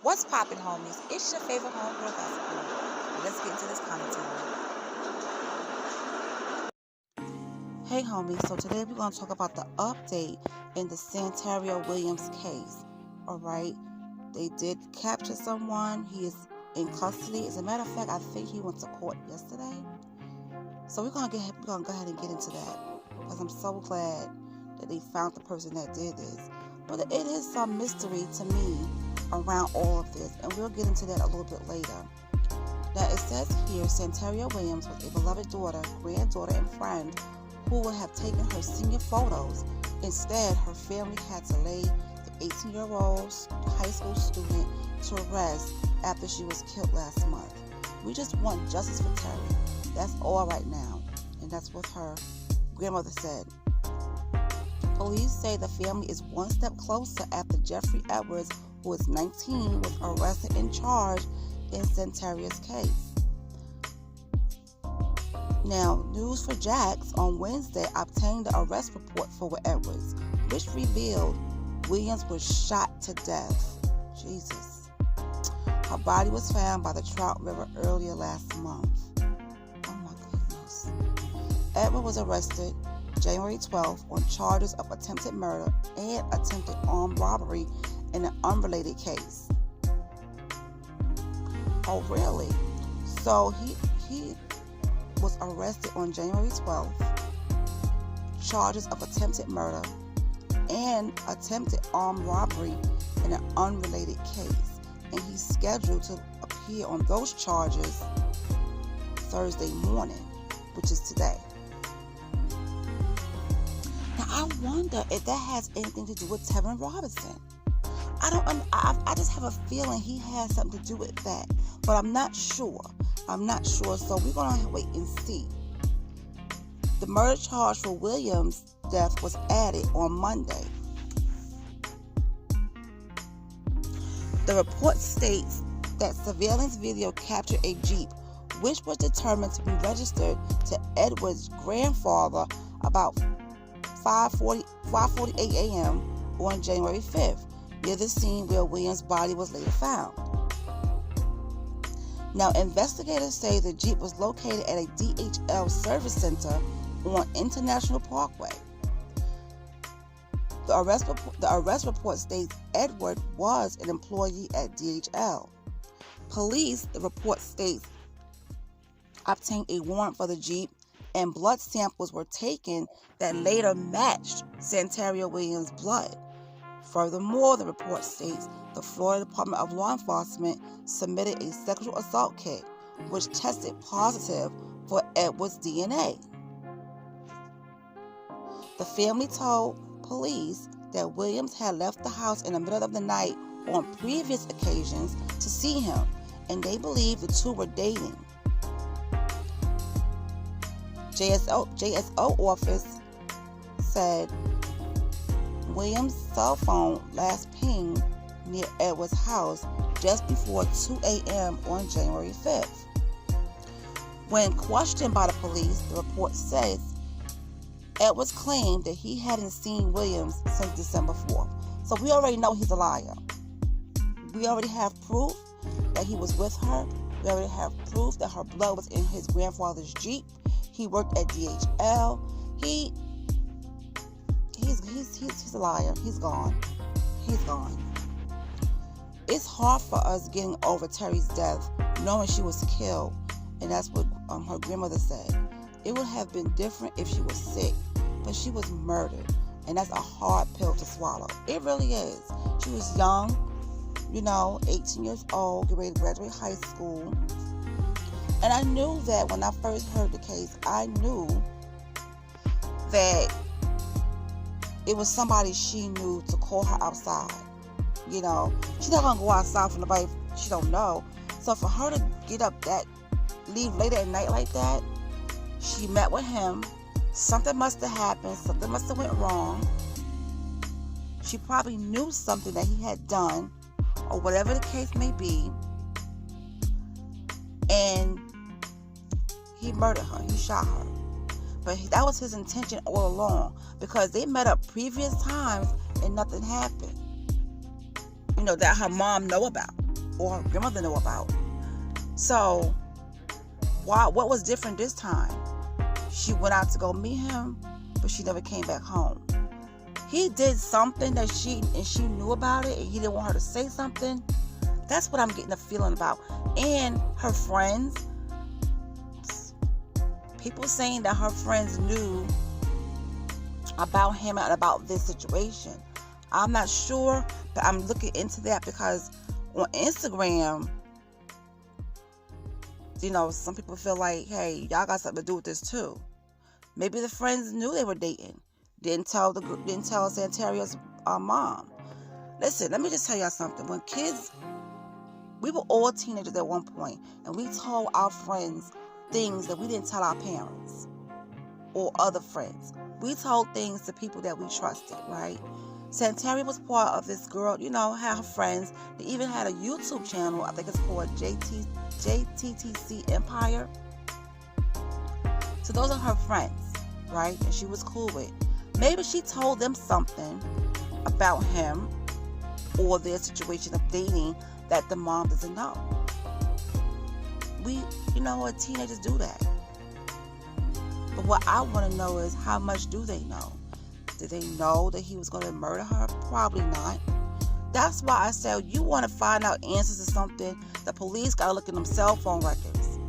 What's poppin', homies? It's your favorite homegirl gospel. Let's get into this commentary. Hey homies, so today we're going to talk about the update in the Santeria Williams case. Alright, they did capture someone. He is in custody. As a matter of fact, I think he went to court yesterday. So we're going to go ahead and get into that, because I'm so glad that they found the person that did this. But it is some mystery to me around all of this, and we'll get into that a little bit later. Now it says here, Santeria Williams was a beloved daughter, granddaughter, and friend who would have taken her senior photos. Instead, her family had to lay the 18-year-old high school student to rest after she was killed last month. We just want justice for Terry. That's all right now, and that's what her grandmother said. Police say the family is one step closer after Jeffrey Edwards, who is 19, was arrested and charged in Santeria's case. Now, News for Jax on Wednesday obtained the arrest report for Edwards, which revealed Williams was shot to death. Jesus. Her body was found by the Trout River earlier last month. Oh my goodness. Edwards was arrested January 12th on charges of attempted murder and attempted armed robbery in an unrelated case. Oh, really? So he was arrested on January 12th, charges of attempted murder and attempted armed robbery in an unrelated case, and he's scheduled to appear on those charges Thursday morning, which is today. Now I wonder if that has anything to do with Tevin Robinson. I just have a feeling he has something to do with that, but I'm not sure. So we're going to wait and see. The murder charge for Williams' death was added on Monday. The report states that surveillance video captured a Jeep, which was determined to be registered to Edwards' grandfather about 5:48 a.m. on January 5th, near the scene where Williams' body was later found. Now, investigators say the Jeep was located at a DHL service center on International Parkway. The arrest report states Edward was an employee at DHL. Police, the report states, obtained a warrant for the Jeep, and blood samples were taken that later matched Santeria Williams' blood. Furthermore, the report states the Florida Department of Law Enforcement submitted a sexual assault kit, which tested positive for Edwards' DNA. The family told police that Williams had left the house in the middle of the night on previous occasions to see him, and they believe the two were dating. JSO office said Williams' cell phone last pinged near Edwards' house just before 2 a.m. on January 5th. When questioned by the police, the report says Edwards claimed that he hadn't seen Williams since December 4th. So we already know he's a liar. We already have proof that he was with her. We already have proof that her blood was in his grandfather's Jeep. He worked at DHL. He's a liar. He's gone. It's hard for us getting over Terry's death, knowing she was killed, and that's what her grandmother said. It would have been different if she was sick, but she was murdered, and that's a hard pill to swallow. It really is. She was young, 18 years old, getting ready to graduate high school, and I knew that when I first heard the case, I knew that it was somebody she knew to call her outside. She's not gonna go outside for nobody she don't know. So for her to leave late at night like that, she met with him. Something must have happened. Something must have went wrong. She probably knew something that he had done, or whatever the case may be, and he murdered her. He shot her. But that was his intention all along, because they met up previous times and nothing happened. That her mom know about. or her grandmother know about. So what was different this time? She went out to go meet him, but she never came back home. He did something that she knew about it, and he didn't want her to say something. That's what I'm getting a feeling about. And her friends, people saying that her friends knew about him and about this situation. I'm not sure, but I'm looking into that because on Instagram, some people feel like, hey, y'all got something to do with this too. Maybe the friends knew they were dating. Didn't tell Santeria's mom. Listen, let me just tell y'all something. When kids, we were all teenagers at one point, and we told our friends things that we didn't tell our parents or other friends. We told things to people that we trusted, right? Santeria was part of this girl, had her friends. They even had a YouTube channel. I think it's called JTTC Empire. So those are her friends, right? And she was cool with. Maybe she told them something about him or their situation of dating that the mom doesn't know. Teenagers do that. But what I want to know is, how much do they know? Did they know that he was going to murder her? Probably not. That's why I said, you want to find out answers to something, the police got to look at them cell phone records.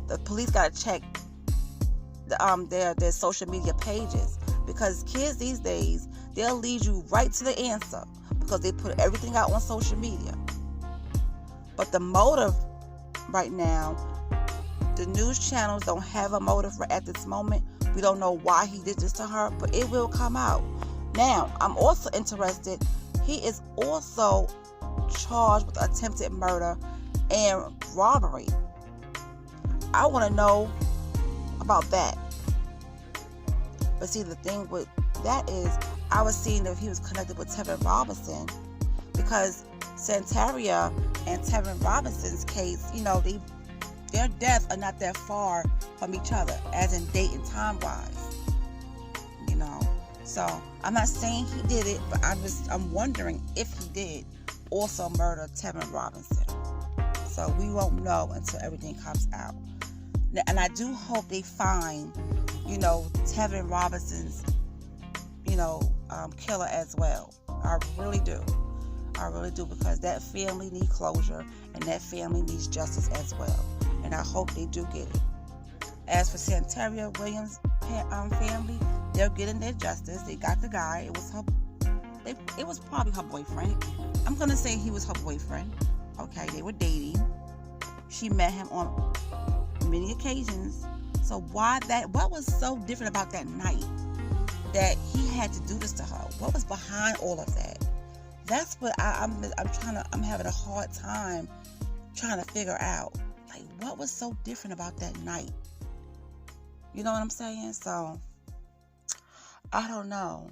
The police got to check their social media pages, because kids these days, they'll lead you right to the answer because they put everything out on social media. But the motive right now, the news channels don't have a motive at this moment. We don't know why he did this to her, but it will come out. Now, I'm also interested. He is also charged with attempted murder and robbery. I want to know about that. But see, the thing with that is, I was seeing if he was connected with Tevin Robinson, because Santeria and Tevin Robinson's case, their deaths are not that far from each other, as in date and time-wise. So I'm not saying he did it, but I'm wondering if he did also murder Tevin Robinson. So we won't know until everything comes out. And I do hope they find, Tevin Robinson's, killer as well. I really do. Because that family needs closure, and that family needs justice as well. And I hope they do get it. As for Santeria Williams' family, they're getting their justice. They got the guy. It was probably her boyfriend. I'm gonna say he was her boyfriend. Okay, they were dating. She met him on many occasions. So what was so different about that night that he had to do this to her? What was behind all of that? That's what I'm having a hard time trying to figure out. Like, what was so different about that night? You know what I'm saying? So, I don't know.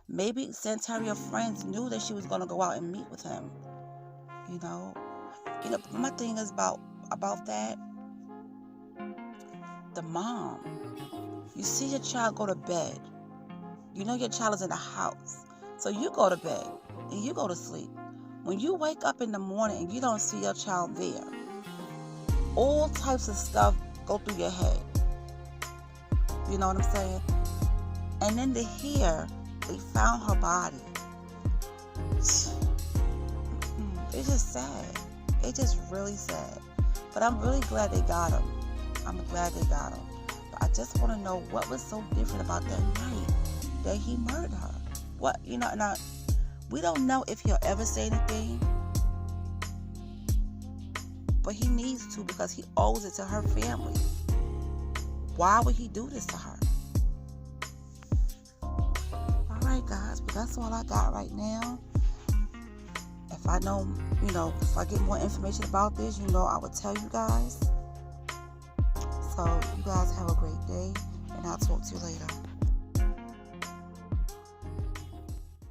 Maybe Santeria friends knew that she was going to go out and meet with him. My thing is about that. The mom. You see your child go to bed. Your child is in the house. So you go to bed and you go to sleep. When you wake up in the morning and you don't see your child there, all types of stuff go through your head. You know what I'm saying? And then to hear they found her body, it's just sad. It's just really sad. But I'm really glad they got him. But I just want to know what was so different about that night that he murdered her. What, now, we don't know if he'll ever say anything, but he needs to, because he owes it to her family. Why would he do this to her? Alright guys, but that's all I got right now. If I know, if I get more information about this, I will tell you guys. So you guys have a great day, and I'll talk to you later.